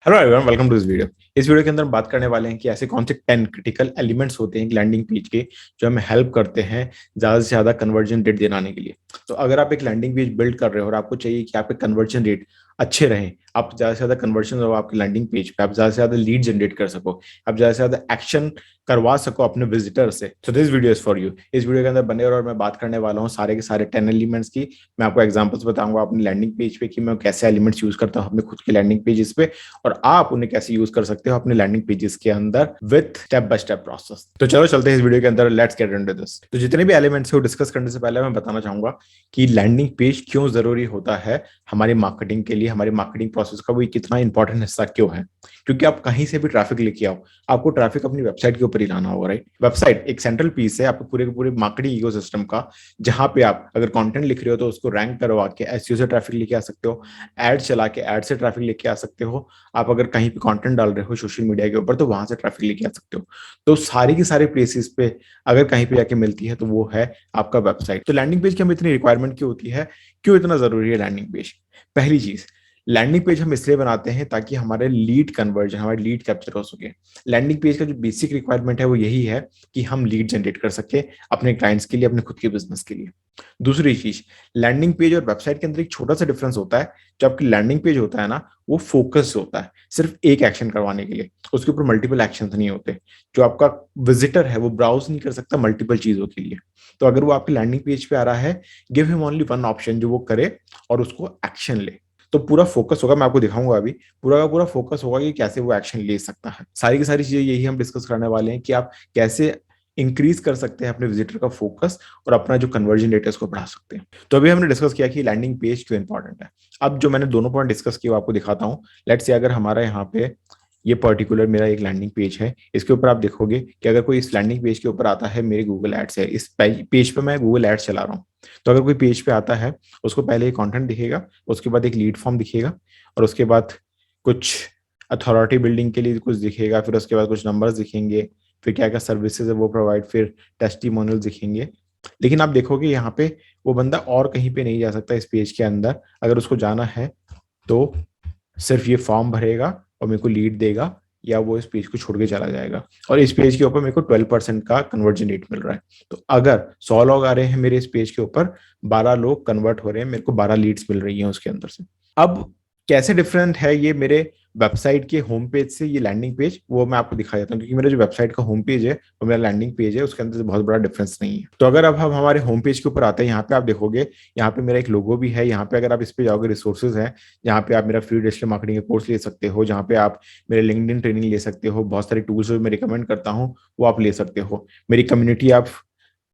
Hello everyone, welcome to this video. इस video के अंदर हम बात करने वाले हैं कि ऐसे कौन से 10 क्रिटिकल एलिमेंट्स होते हैं लैंडिंग पेज के जो हमें हेल्प करते हैं ज़्यादा से ज़्यादा कन्वर्जन रेट दिलाने के लिए। तो अगर आप एक लैंडिंग पेज बिल्ड कर रहे हो और आपको चाहिए कि आपके कन्वर्जन रेट अच्छे रहें, आप ज़्यादा से ज़्यादा कन्वर्जन हो आपके लैंडिंग पेज पे, आप ज़्यादा से ज़्यादा लीड जनरेट कर सको, आप ज़्यादा से ज़्यादा एक्शन करवा सको अपने विजिटर से, तो this video is for you. इस वीडियो के अंदर बने रहो और मैं बात करने वाला हूँ सारे के सारे 10 एलिमेंट्स की। मैं आपको एग्जांपल्स बताऊंगा अपनी लैंडिंग पेज पे कि मैं कैसे एलिमेंट्स यूज करता हूँ अपने खुद के लैंडिंग पेजेस पे, और आप उन्हें कैसे यूज कर सकते हो अपने लैंडिंग पेजेस के अंदर with step by step process. तो चलो चलते हैं इस वीडियो के अंदर, लेट्स गेट इनटू दिस। तो जितने भी एलिमेंट्स को डिस्कस करने से पहले मैं बताना चाहूंगा कि लैंडिंग पेज क्यों जरूरी होता है हमारी मार्केटिंग के लिए, हमारी मार्केटिंग प्रोसेस का वो कितना इंपॉर्टेंट हिस्सा क्यों है। क्योंकि आप कहीं से भी ट्रैफिक लेके आओ, आपको ट्रैफिक अपनी वेबसाइट के ऊपर ही लाना होगा, राइट। वेबसाइट एक सेंट्रल पीस है आपके पूरे के पूरे मार्केटिंग इकोसिस्टम का, जहां पे आप अगर कंटेंट लिख रहे हो तो उसको रैंक करवा के एसईओ से ट्रैफिक लेके आ सकते हो, एड चला के एड से ट्रैफिक लेके आ सकते हो, आप अगर कहीं पे कंटेंट डाल रहे हो सोशल मीडिया के ऊपर तो वहां से ट्रैफिक लेके आ सकते हो। तो सारी की सारी प्लेसेस पे अगर कहीं पे जाके मिलती है तो वो है आपका वेबसाइट। तो लैंडिंग पेज की हमें इतनी रिक्वायरमेंट क्यों होती है, क्यों इतना जरूरी है लैंडिंग पेज। पहली चीज, लैंडिंग पेज हम इसलिए बनाते हैं ताकि हमारे लीड कन्वर्जन, हमारे लीड कैप्चर हो सके। लैंडिंग पेज का जो बेसिक रिक्वायरमेंट है वो यही है कि हम लीड जनरेट कर सके अपने क्लाइंट्स के लिए, अपने खुद के बिजनेस के लिए। दूसरी चीज, लैंडिंग पेज और वेबसाइट के अंदर एक छोटा सा डिफरेंस होता है। जो आपकी लैंडिंग पेज होता है ना, वो फोकस होता है सिर्फ एक एक्शन करवाने के लिए, उसके ऊपर मल्टीपल एक्शन नहीं होते। जो आपका विजिटर है वो ब्राउज नहीं कर सकता मल्टीपल चीजों के लिए। तो अगर वो आपकी लैंडिंग पेज पे आ रहा है, give him only one option जो वो करे और उसको एक्शन ले। तो पूरा फोकस होगा, मैं आपको दिखाऊंगा अभी, पूरा का पूरा फोकस होगा कि कैसे वो एक्शन ले सकता है। सारी की सारी चीजें यही हम डिस्कस करने वाले हैं कि आप कैसे इंक्रीज कर सकते हैं अपने विजिटर का फोकस और अपना जो कन्वर्जन रेट है उसको बढ़ा सकते हैं। तो अभी हमने डिस्कस किया कि लैंडिंग पेज क्यों इंपॉर्टेंट है। अब जो मैंने दोनों पॉइंट डिस्कस किए वो आपको दिखाता हूँ। लेट्स से अगर हमारा यहाँ पे ये पर्टिकुलर मेरा एक लैंडिंग पेज है, इसके ऊपर आप देखोगे कि अगर कोई इस लैंडिंग पेज के ऊपर आता है, मेरे गूगल एड्स है, इस पेज पे मैं गूगल एड्स चला रहा हूँ। तो अगर कोई पेज पे आता है, उसको पहले एक कंटेंट दिखेगा, उसके बाद एक लीड फॉर्म दिखेगा, और उसके बाद कुछ अथॉरिटी बिल्डिंग के लिए कुछ दिखेगा, फिर उसके बाद कुछ नंबर्स दिखेंगे, फिर क्या क्या सर्विसेज है वो प्रोवाइड, फिर टेस्टिमोनियल दिखेंगे। लेकिन आप देखोगे यहाँ पे वो बंदा और कहीं पे नहीं जा सकता इस पेज के अंदर। अगर उसको जाना है तो सिर्फ ये फॉर्म भरेगा और मेरे को लीड देगा, या वो इस पेज को छोड़ के चला जाएगा। और इस पेज के ऊपर मेरे को 12% का कन्वर्जन रेट मिल रहा है। तो अगर 100 लोग आ रहे हैं मेरे इस पेज के ऊपर, 12 लोग कन्वर्ट हो रहे हैं, मेरे को 12 लीड्स मिल रही हैं उसके अंदर से। अब कैसे डिफरेंट है ये मेरे वेबसाइट के होम पेज से ये लैंडिंग पेज, वो मैं आपको दिखा देता हूँ। क्योंकि मेरा जो वेबसाइट का होम पेज है और मेरा लैंडिंग पेज है, उसके अंदर से बहुत बड़ा डिफरेंस नहीं है। तो अगर अब हम हमारे होम पेज के ऊपर आते हैं, यहाँ पे आप देखोगे, यहाँ पे मेरा एक लोगो भी है। यहाँ पे अगर आप इस पे जाओगे, रिसोर्सेज है, जहाँ पे आप मेरा फ्री डिजिटल मार्केटिंग का कोर्स ले सकते हो, जहाँ पे आप मेरे लिंक्डइन ट्रेनिंग ले सकते हो, बहुत सारे टूल्स जो मैं रिकमेंड करता हूँ वो आप ले सकते हो। मेरी कम्युनिटी आप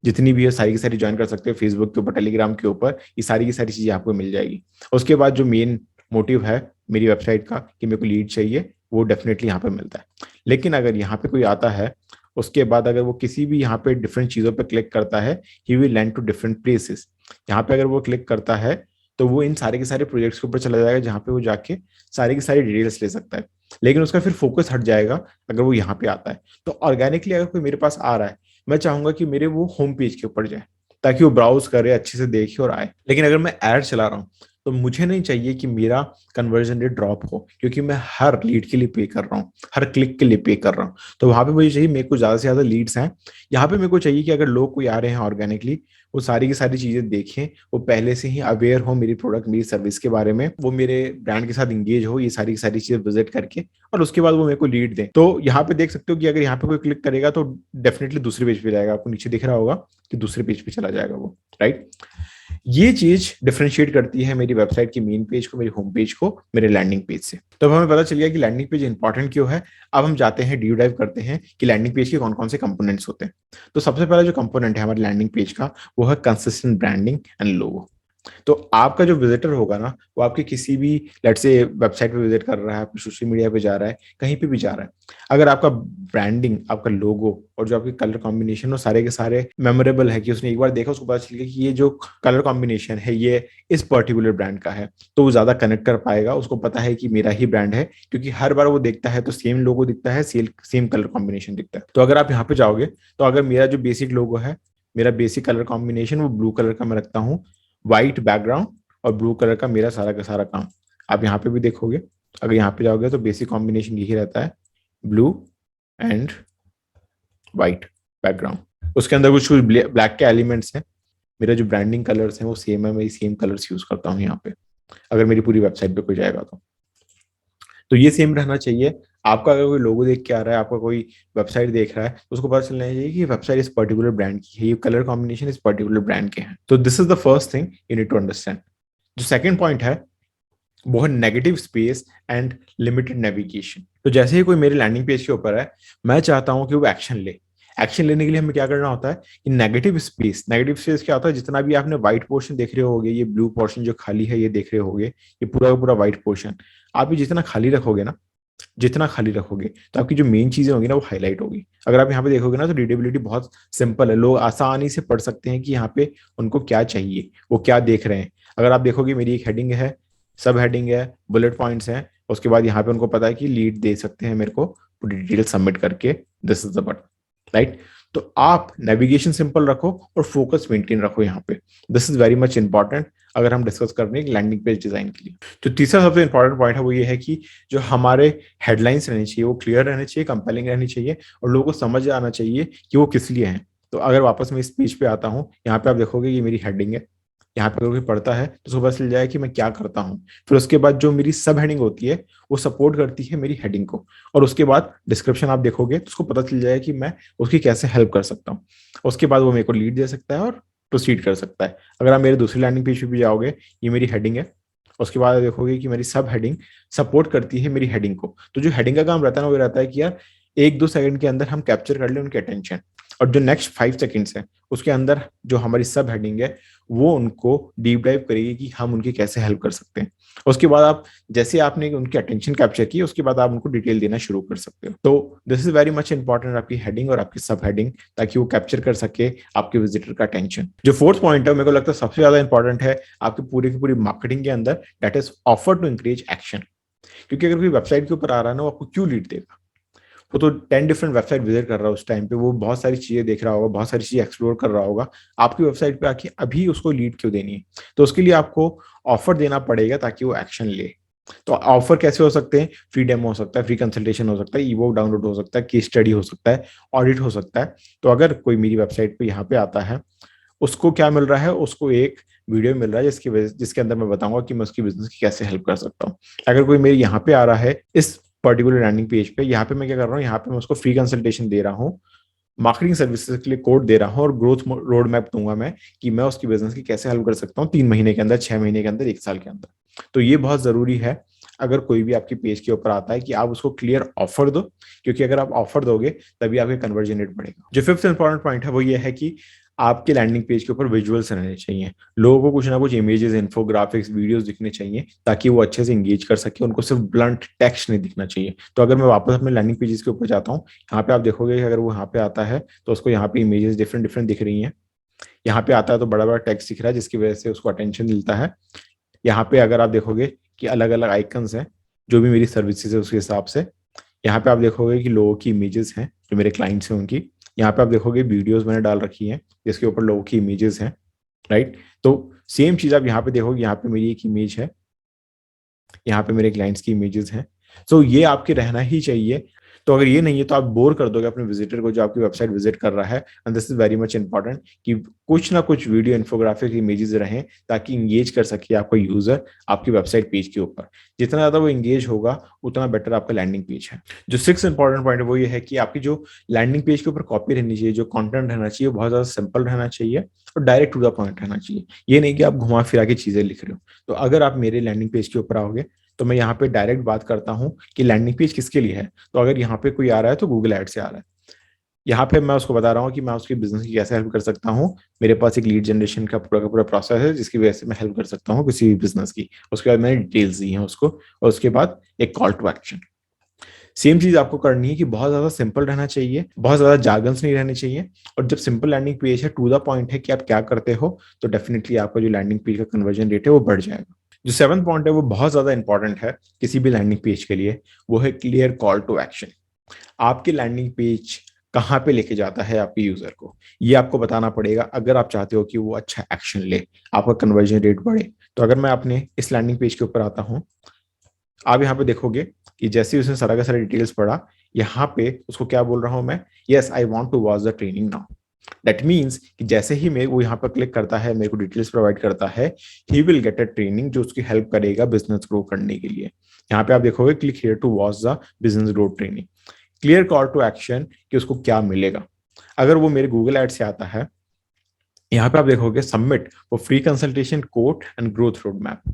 जितनी भी है सारी की सारी ज्वाइन कर सकते हो, फेसबुक के ऊपर, टेलीग्राम के ऊपर, ये सारी की सारी चीजें आपको मिल जाएगी। उसके बाद जो मेन मोटिव है मेरी वेबसाइट का कि मेरे को लीड चाहिए, वो डेफिनेटली यहाँ पे मिलता है। लेकिन अगर यहाँ पे कोई आता है, उसके बाद अगर वो किसी भी यहाँ पे डिफरेंट चीजों पे क्लिक करता है, he will land to different places. यहाँ पे अगर वो क्लिक करता है तो वो इन सारे के सारे प्रोजेक्ट्स के ऊपर चला जाएगा, जहाँ पे वो जाके सारी की सारी डिटेल्स ले सकता है। लेकिन उसका फिर फोकस हट जाएगा अगर वो यहाँ पे आता है। तो ऑर्गेनिकली अगर कोई मेरे पास आ रहा है, मैं चाहूंगा कि मेरे वो होम पेज के ऊपर जाए, ताकि वो ब्राउज करे, अच्छे से देखे और आए। लेकिन अगर मैं ऐड चला रहा हूँ तो मुझे नहीं चाहिए कि मेरा कन्वर्जन रेट ड्रॉप हो, क्योंकि मैं हर लीड के लिए पे कर रहा हूँ, हर क्लिक के लिए पे कर रहा हूँ। तो वहां पे मुझे चाहिए, मेरे को ज्यादा से ज्यादा लीड्स हैं। यहाँ पे मेरे को चाहिए कि अगर लोग कोई आ रहे हैं ऑर्गेनिकली, वो सारी की सारी चीजें देखें, वो पहले से ही अवेयर हो मेरी प्रोडक्ट, मेरी सर्विस के बारे में, वो मेरे ब्रांड के साथ इंगेज हो, ये सारी की सारी चीजें विजिट करके, और उसके बाद वो मेरे को लीड दें। तो यहाँ पे देख सकते हो कि अगर यहाँ पे कोई क्लिक करेगा तो डेफिनेटली दूसरे पेज पे जाएगा। आपको नीचे दिख रहा होगा कि दूसरे पेज पे चला जाएगा वो, राइट। ये चीज डिफरेंशिएट करती है मेरी वेबसाइट की मेन पेज को, मेरी होम पेज को, मेरे लैंडिंग पेज से। तो अब हमें पता चल गया कि लैंडिंग पेज इंपॉर्टेंट क्यों है। अब हम जाते हैं, डीप डाइव करते हैं कि लैंडिंग पेज के कौन कौन से कंपोनेंट्स होते हैं। तो सबसे पहला जो कंपोनेंट है हमारे लैंडिंग पेज का, वो है कंसिस्टेंट ब्रांडिंग एंड लोगो। तो आपका जो विजिटर होगा ना, वो आपके किसी भी, लेट से वेबसाइट पे विजिट कर रहा है, आपके सोशल मीडिया पे जा रहा है, कहीं पे भी जा रहा है, अगर आपका ब्रांडिंग, आपका लोगो और जो आपके कलर कॉम्बिनेशन हो सारे के सारे मेमोरेबल है, कि उसने एक बार देखा, उसको पता चल गया कि ये जो कलर कॉम्बिनेशन है ये इस पर्टिकुलर ब्रांड का है, तो वो ज्यादा कनेक्ट कर पाएगा। उसको पता है कि मेरा ही ब्रांड है, क्योंकि हर बार वो देखता है तो सेम लोगो दिखता है, सेम कलर कॉम्बिनेशन दिखता है। तो अगर आप यहाँ पे जाओगे, तो अगर मेरा जो बेसिक लोगो है, मेरा बेसिक कलर कॉम्बिनेशन वो ब्लू कलर का मैं रखता हूँ, व्हाइट बैकग्राउंड और ब्लू कलर का मेरा सारा का सारा काम, आप यहाँ पे भी देखोगे अगर यहाँ पे जाओगे तो बेसिक कॉम्बिनेशन यही रहता है, ब्लू एंड वाइट बैकग्राउंड। उसके अंदर कुछ कुछ ब्लैक के एलिमेंट्स हैं। मेरा जो ब्रांडिंग कलर्स हैं वो सेम है, मैं सेम कलर्स यूज करता हूँ यहाँ पे, अगर मेरी पूरी वेबसाइट पे कोई जाएगा तो ये सेम रहना चाहिए। आपका अगर कोई लोगो देख के आ रहा है, आपका कोई वेबसाइट देख रहा है, तो उसको पता चलना चाहिए कि वेबसाइट इस पर्टिकुलर ब्रांड की है, ये कलर कॉम्बिनेशन इस पर्टिकुलर ब्रांड के हैं। तो this is the first thing you need to understand. जो सेकंड पॉइंट है वो है negative space and limited navigation. तो जैसे ही कोई मेरे लैंडिंग पेज के ऊपर है, मैं चाहता हूं कि वो एक्शन ले। एक्शन लेने के लिए हमें क्या करना होता है कि नेगेटिव स्पेस क्या होता है, जितना भी आपने व्हाइट पोर्शन देख रहे होगे, ये ब्लू पोर्शन जो खाली है ये देख रहे होगे, ये पूरा का पूरा व्हाइट पोर्शन, आप ये जितना खाली रखोगे ना, जितना खाली रखोगे तो आपकी जो मेन चीजें होगी ना वो हाईलाइट होगी। अगर आप यहाँ पे देखोगे ना तो रीडेबिलिटी बहुत सिंपल है, लोग आसानी से पढ़ सकते हैं कि यहाँ पे उनको क्या चाहिए, वो क्या देख रहे हैं। अगर आप देखोगे मेरी एक हेडिंग है, सब हेडिंग है, बुलेट पॉइंट्स हैं, उसके बाद यहाँ पे उनको पता है कि लीड दे सकते हैं मेरे को पूरी डिटेल सबमिट करके, this is the button, right. तो आप नेविगेशन सिंपल रखो और फोकस मेंटेन रखो यहाँ पे, this is very much important अगर हम डिस्कस कर रहे हैं लैंडिंग पेज डिजाइन के लिए। तो तीसरा सबसे इंपॉर्टेंट पॉइंट है वो ये है कि जो हमारे हेडलाइंस रहनी चाहिए वो क्लियर रहने चाहिए, कंपेलिंग रहनी चाहिए, और लोगों को समझ आना चाहिए कि वो किस लिए हैं। तो अगर वापस मैं इस पेज पे आता हूँ, यहाँ पे आप देखोगे ये मेरी हेडिंग है, यहाँ पे अगर कोई पढ़ता है तो उसको पता चल जाए कि मैं क्या करता हूँ। फिर उसके बाद जो मेरी सब हेडिंग होती है वो सपोर्ट करती है मेरी हेडिंग को, और उसके बाद डिस्क्रिप्शन आप देखोगे तो उसको पता चल जाएगा कि मैं उसकी कैसे हेल्प कर सकता हूँ। उसके बाद वो मेरे को लीड दे सकता है और प्रोसीड कर सकता है। अगर आप मेरे दूसरी लैंडिंग पेज पे भी जाओगे, ये मेरी हेडिंग है, उसके बाद देखोगे कि मेरी सब हेडिंग सपोर्ट करती है मेरी हेडिंग को। तो जो हेडिंग का काम रहता है ना वो रहता है कि यार 1-2 सेकंड के अंदर हम कैप्चर कर ले उनकी अटेंशन, और जो नेक्स्ट 5 सेकंड्स है उसके अंदर जो हमारी सब हेडिंग है वो उनको डीप डाइव करेगी कि हम उनकी कैसे हेल्प कर सकते हैं। उसके बाद आप जैसे आपने उनकी अटेंशन कैप्चर की, उसके बाद आप उनको डिटेल देना शुरू कर सकते हो। तो this is very much important, आपकी हेडिंग और आपकी सब हेडिंग, ताकि वो कैप्चर कर सके आपके विजिटर का अटेंशन। जो फोर्थ पॉइंट है मेरे को लगता है सबसे ज्यादा इंपॉर्टेंट है आपकी पूरी की पूरी मार्केटिंग के अंदर, that is offer to encourage action. क्योंकि अगर कोई वेबसाइट के ऊपर आ रहा है ना, वो आपको क्यों लीड देगा? वो तो 10 डिफरेंट वेबसाइट विजिट कर रहा है उस टाइम पे, वो बहुत सारी चीजें देख रहा होगा, बहुत सारी चीजें एक्सप्लोर कर रहा होगा, आपकी वेबसाइट पे आके अभी उसको लीड क्यों देनी है? तो उसके लिए आपको ऑफर देना पड़ेगा ताकि वो एक्शन ले। तो ऑफर कैसे हो सकते हैं? फ्री डेमो हो सकता है, फ्री कंसल्टेशन हो सकता है, ई बुक डाउनलोड हो सकता है, केस स्टडी हो सकता है, ऑडिट हो सकता है। तो अगर कोई मेरी वेबसाइट पे यहाँ पे आता है, उसको क्या मिल रहा है? उसको एक वीडियो मिल रहा है जिसके अंदर मैं बताऊंगा कि मैं उसकी बिजनेस की कैसे हेल्प कर सकता हूँ। अगर कोई मेरे यहाँ पे आ रहा है इस पर्टिकुलर लैंडिंग पेज पे, यहाँ पे मैं क्या कर रहा हूँ, यहाँ पे मैं उसको फ्री कंसल्टेशन दे रहा हूँ, मार्केटिंग सर्विसेज के लिए कोड दे रहा हूँ, और ग्रोथ रोड मैप दूंगा मैं कि मैं उसकी बिजनेस की कैसे हेल्प कर सकता हूँ 3 महीने के अंदर, 6 महीने के अंदर, 1 साल के अंदर। तो ये बहुत जरूरी है अगर कोई भी आपकी पेज के ऊपर आता है कि आप उसको क्लियर ऑफर दो, क्योंकि अगर आप ऑफर दोगे तभी आपके कन्वर्जन रेट बढ़ेगा। जो फिफ्थ इंपॉर्टेंट पॉइंट है वो ये है कि आपके लैंडिंग पेज के ऊपर विजुअल्स रहने चाहिए। लोगों को कुछ ना कुछ इमेजेस, इन्फोग्राफिक्स, वीडियोस दिखने चाहिए ताकि वो अच्छे से इंगेज कर सके, उनको सिर्फ ब्लंट टेक्स्ट नहीं दिखना चाहिए। तो अगर मैं वापस अपने लैंडिंग पेजेस के ऊपर जाता हूँ, यहाँ पे आप देखोगे कि अगर वो यहाँ पे आता है तो उसको यहाँ पे इमेजेस डिफरेंट डिफरेंट दिख रही हैं। यहाँ पे आता है तो बड़ा बड़ा टेक्स्ट दिख रहा है जिसकी वजह से उसको अटेंशन मिलता है। यहाँ पे अगर आप देखोगे कि अलग अलग आइकन्स हैं जो भी मेरी सर्विसेज है उसके हिसाब से। यहाँ पे आप देखोगे कि लोगों की इमेजेस हैं जो मेरे क्लाइंट्स हैं उनकी। यहाँ पे आप देखोगे वीडियोस मैंने डाल रखी हैं जिसके ऊपर लोगों की इमेजेस हैं, राइट। तो सेम चीज आप यहाँ पे देखोगे, यहाँ पे मेरी एक इमेज है, यहाँ पे मेरे क्लाइंट्स की इमेजेस हैं। सो ये आपके रहना ही चाहिए। तो अगर ये नहीं है तो आप बोर कर दोगे अपने विजिटर को जो आपकी वेबसाइट विजिट कर रहा है। And this is very much important कि कुछ ना कुछ वीडियो, इन्फोग्राफिक, इमेजेस रहें ताकि इंगेज कर सके आपका यूजर आपकी वेबसाइट पेज के ऊपर। जितना ज्यादा वो इंगेज होगा उतना बेटर आपका लैंडिंग पेज है। जो सिक्स इंपॉर्टेंट पॉइंट है वो ये है कि आपकी जो लैंडिंग पेज के ऊपर कॉपी रहनी चाहिए, जो कंटेंट रहना चाहिए, वो बहुत ज्यादा सिंपल रहना चाहिए और डायरेक्ट टू द पॉइंट रहना चाहिए। ये नहीं कि आप घुमा फिरा के चीजें लिख रहे हो। तो अगर आप मेरे लैंडिंग पेज के ऊपर आओगे तो मैं यहाँ पे डायरेक्ट बात करता हूँ कि लैंडिंग पेज किसके लिए है। तो अगर यहाँ पे कोई आ रहा है तो गूगल एड से आ रहा है। यहाँ पे मैं उसको बता रहा हूँ कि मैं उसकी बिजनेस की कैसे हेल्प कर सकता हूँ। मेरे पास एक लीड जनरेशन का पूरा प्रोसेस है जिसकी वजह से मैं हेल्प कर सकता हूँ किसी भी बिजनेस की। उसके बाद मैंने डिटेल्स दी हैं उसको, और उसके बाद एक कॉल टू एक्शन। सेम चीज आपको करनी है कि बहुत ज्यादा सिंपल रहना चाहिए, बहुत ज्यादा जार्गन्स नहीं रहने चाहिए। और जब सिंपल लैंडिंग पेज है, टू द पॉइंट है कि आप क्या करते हो, तो डेफिनेटली आपका जो लैंडिंग पेज का कन्वर्जन रेट है वो बढ़ जाएगा। जो सेवंथ पॉइंट है वो बहुत ज्यादा इंपॉर्टेंट है किसी भी लैंडिंग पेज के लिए, वो है क्लियर कॉल टू एक्शन। आपके लैंडिंग पेज कहाँ पे लेके जाता है आपके यूजर को, ये आपको बताना पड़ेगा अगर आप चाहते हो कि वो अच्छा एक्शन ले, आपका कन्वर्जन रेट बढ़े। तो अगर मैं अपने इस लैंडिंग पेज के ऊपर आता हूँ, आप यहाँ पे देखोगे कि जैसे ही उसने सारा का सारा डिटेल्स पढ़ा, यहाँ पे उसको क्या बोल रहा हूँ मैं, yes I want to watch the training now. That means कि जैसे ही मैं वो यहाँ पर क्लिक करता है, मेरे को डिटेल्स प्रोवाइड करता है, he will get a training जो उसकी हेल्प करेगा बिजनेस ग्रो करने के लिए। यहाँ पे आप देखोगे click here to watch the business grow training, clear call to action कि उसको क्या मिलेगा। अगर वो मेरे गूगल एड से आता है, यहाँ पे आप देखोगे submit for free consultation code and growth road map.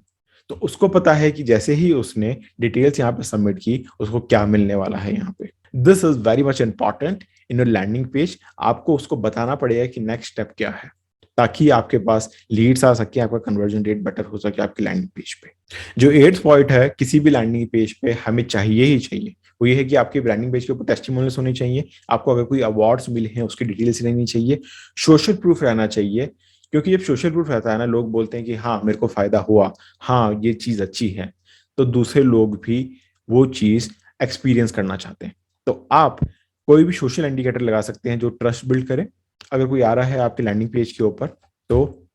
तो उसको पता है कि जैसे ही उसने डिटेल्स यहाँ पे सबमिट की, उसको क्या मिलने वाला है यहाँ पे। This is very much important in your landing page. आपको उसको बताना पड़ेगा कि नेक्स्ट स्टेप क्या है, ताकि आपके पास लीड्स आ सके, आपका कन्वर्जन रेट बेटर हो सके आपकी लैंडिंग पेज पे। जो 8th पॉइंट है किसी भी लैंडिंग पेज पे हमें चाहिए ही चाहिए, वो ये है कि आपकी लैंडिंग पेज के ऊपर टेस्टिमोनियल्स होने चाहिए। आपको अगर कोई अवार्ड्स मिले हैं उसकी डिटेल्स रहनी चाहिए, सोशल प्रूफ रहना चाहिए। क्योंकि जब सोशल प्रूफ रहता है ना, लोग बोलते हैं कि हाँ मेरे को फायदा हुआ, हाँ ये चीज अच्छी है, तो दूसरे लोग भी वो चीज एक्सपीरियंस करना चाहते हैं। तो आप कोई भी सोशल इंडिकेटर लगा सकते हैं जो ट्रस्ट बिल्ड करे। अगर कोई आ रहा है आपके लैंडिंग पेज के ऊपर, तो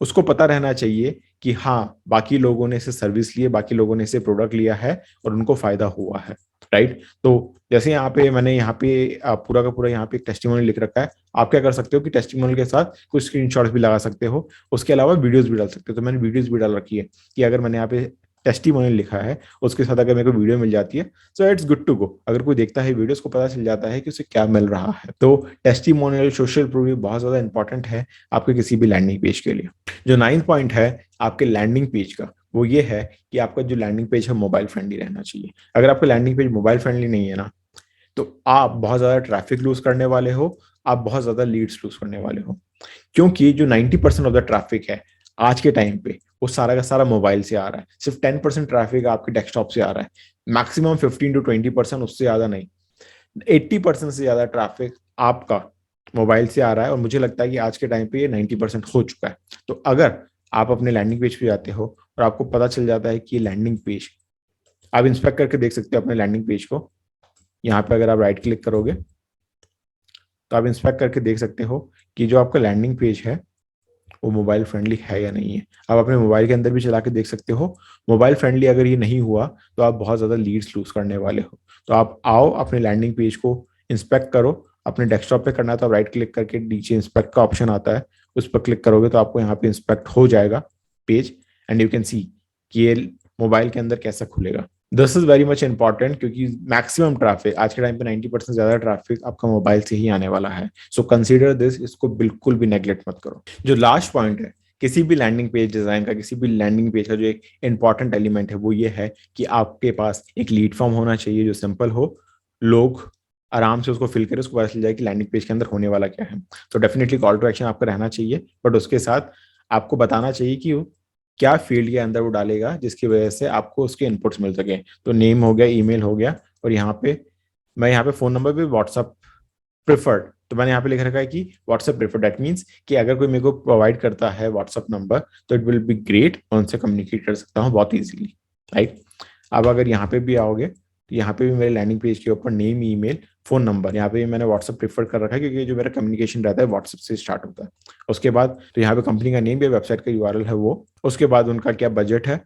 उसको पता रहना चाहिए कि हाँ बाकी लोगों ने इसे सर्विस ली है, बाकी लोगों ने इसे प्रोडक्ट लिया है और उनको फायदा हुआ है, राइट। तो जैसे यहाँ पे मैंने यहाँ पे पूरा का पूरा यहाँ पे एक टेस्टिमोनियल लिख रखा है। आप क्या कर सकते हो कि टेस्टिमोनियल के साथ कुछ स्क्रीनशॉट्स भी लगा सकते हो, उसके अलावा वीडियोस भी डाल सकते हो। तो मैंने वीडियोस भी डाल रखी है कि अगर मैंने यहाँ पे टेस्टिमोनियल लिखा है, उसके साथ अगर मेरे को वीडियो मिल जाती है, so it's good to go. अगर कोई देखता है वीडियोस को पता चल जाता है कि उसे क्या मिल रहा है। तो टेस्टिमोनियल सोशल प्रूफ बहुत ज्यादा इंपॉर्टेंट है आपके किसी भी लैंडिंग पेज के लिए। जो 9th पॉइंट है आपके लैंडिंग पेज का, वो ये है कि आपका जो लैंडिंग पेज है मोबाइल फ्रेंडली रहना चाहिए। अगर आपका लैंडिंग पेज मोबाइल फ्रेंडली नहीं है ना, तो आप बहुत ज्यादा ट्रैफिक लूज करने वाले हो, आप बहुत ज्यादा लीड्स लूज करने वाले हो। क्योंकि जो 90% ऑफ द ट्रैफिक है आज के टाइम पे, वो सारा का सारा मोबाइल से आ रहा है। सिर्फ 10% ट्रैफिक आपके डेस्कटॉप से आ रहा है, मैक्सिमम 15 to 20%, उससे ज्यादा नहीं। 80% से ज्यादा ट्रैफिक आपका मोबाइल से आ रहा है, और मुझे लगता है कि आज के टाइम पे ये 90% हो चुका है। तो अगर आप अपने लैंडिंग पेज पे जाते हो और आपको पता चल जाता है कि ये लैंडिंग पेज, आप इंस्पेक्ट करके देख सकते हो अपने लैंडिंग पेज को। यहाँ पे अगर आप राइट क्लिक करोगे तो आप इंस्पेक्ट करके देख सकते हो कि जो आपका लैंडिंग पेज है वो मोबाइल फ्रेंडली है या नहीं है। आप अपने मोबाइल के अंदर भी चला के देख सकते हो। मोबाइल फ्रेंडली अगर ये नहीं हुआ तो आप बहुत ज्यादा लीड्स लूज करने वाले हो। तो आप आओ अपने लैंडिंग पेज को इंस्पेक्ट करो। अपने डेस्कटॉप पे करना है तो आप राइट क्लिक करके नीचे इंस्पेक्ट का ऑप्शन आता है, उस पर क्लिक करोगे तो आपको यहाँ पे इंस्पेक्ट हो जाएगा page, and you can see कि ये मोबाइल के अंदर कैसा खुलेगा। This is very much important, क्योंकि मैक्सिमम ट्रैफिक आज के टाइम पे 90% ज्यादा ट्रैफिक आपका मोबाइल से ही आने वाला है। सो कंसीडर दिस, इसको बिल्कुल भी नेग्लेक्ट मत करो। जो लास्ट पॉइंट है किसी भी लैंडिंग पेज डिजाइन का, किसी भी लैंडिंग पेज का जो एक इंपॉर्टेंट एलिमेंट है, वो ये है कि आपके पास एक लीड फॉर्म होना चाहिए जो सिंपल हो, लोग आराम से उसको फिल करें, उसको पता चल जाए कि लैंडिंग पेज के अंदर होने वाला क्या है। तो डेफिनेटली कॉल टू एक्शन आपका रहना चाहिए, बट उसके साथ आपको बताना चाहिए कि क्या फील्ड के अंदर वो डालेगा जिसकी वजह से आपको उसके इनपुट्स मिल सके। तो नेम हो गया, ईमेल हो गया, और यहाँ पे मैं यहाँ पे फोन नंबर भी व्हाट्सअप प्रेफर्ड, तो मैंने यहाँ पे लिख रखा है कि व्हाट्सएप प्रेफर्ड। दैट मीन्स कि अगर कोई मेरे को प्रोवाइड करता है व्हाट्सएप नंबर तो इट विल बी ग्रेट, मैं उनसे कम्युनिकेट कर सकता हूँ बहुत ईजिली, राइट। अब अगर यहाँ पे भी आओगे तो यहाँ पे भी मेरे लैंडिंग पेज के ऊपर नेम, ईमेल, फोन नंबर, यहाँ पे भी मैंने व्हाट्सएप प्रेफर कर रखा है क्योंकि जो मेरा कम्युनिकेशन रहता है व्हाट्सएप से स्टार्ट होता है। उसके बाद तो यहाँ पे कंपनी का नेम या वेबसाइट का यूआरएल है वो, उसके बाद उनका क्या बजट है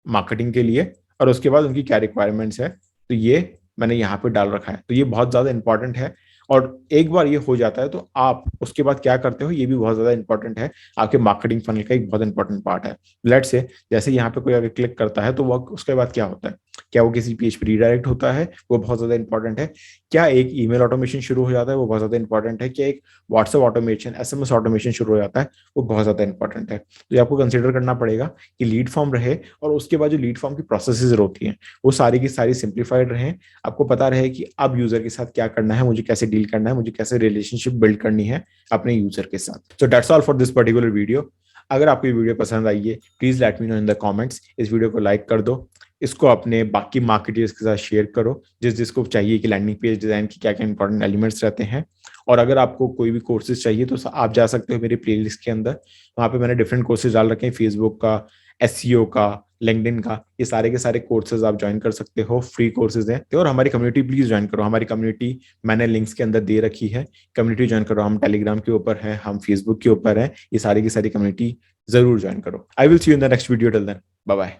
मार्केटिंग के लिए, और उसके बाद उनकी क्या रिक्वायरमेंट्स है, तो ये मैंने यहाँ पे डाल रखा है। तो ये बहुत ज्यादा इंपॉर्टेंट है, और एक बार ये हो जाता है तो आप उसके बाद क्या करते हो ये भी बहुत ज्यादा इंपॉर्टेंट है। आपके मार्केटिंग फनल का एक बहुत इंपॉर्टेंट पार्ट है। लेट्स से जैसे यहाँ पे कोई अगर क्लिक करता है तो वो उसके बाद क्या होता है, क्या वो किसी पेज पे रीडायरेक्ट होता है, वो बहुत ज्यादा इंपॉर्टेंट है। क्या एक ईमेल ऑटोमेशन शुरू हो जाता है, वो बहुत ज्यादा इंपॉर्टेंट है। क्या एक व्हाट्सएप ऑटोमेशन, एसएमएस ऑटोमेशन शुरू हो जाता है, वो बहुत ज्यादा इंपॉर्टेंट है। तो ये आपको कंसिडर करना पड़ेगा कि लीड फॉर्म रहे, और उसके बाद जो लीड फॉर्म की प्रोसेसेस होती हैं वो सारी की सारी सिंप्लीफाइड रहे। आपको पता रहे कि अब यूजर के साथ क्या करना है, मुझे कैसे डील करना है, मुझे कैसे रिलेशनशिप बिल्ड करनी है अपने यूजर के साथ। So that's all for this particular video. अगर आपको ये वीडियो पसंद आई है please let me know in the comments. इस वीडियो को लाइक कर दो, इसको अपने बाकी मार्केटर्स के साथ शेयर करो जिसको चाहिए कि लैंडिंग पेज डिजाइन की क्या क्या इंपॉर्टेंट एलिमेंट्स रहते हैं। और अगर आपको कोई भी कोर्सेज चाहिए तो आप जा सकते हो मेरी प्लेलिस्ट के अंदर, वहाँ पे मैंने डिफरेंट कोर्सेज डाल रखे हैं, फेसबुक का, एसईओ का, लिंक्डइन का, ये सारे के सारे कोर्सेज आप ज्वाइन कर सकते हो, फ्री कोर्सेज हैं। और हमारी कम्युनिटी प्लीज ज्वाइन करो, हमारी कम्युनिटी मैंने लिंक्स के अंदर दे रखी है, कम्युनिटी ज्वाइन करो। हम टेलीग्राम के ऊपर हैं, हम फेसबुक के ऊपर हैं, ये सारी की सारी कम्युनिटी जरूर ज्वाइन करो। I will see you in the next video, till then bye bye.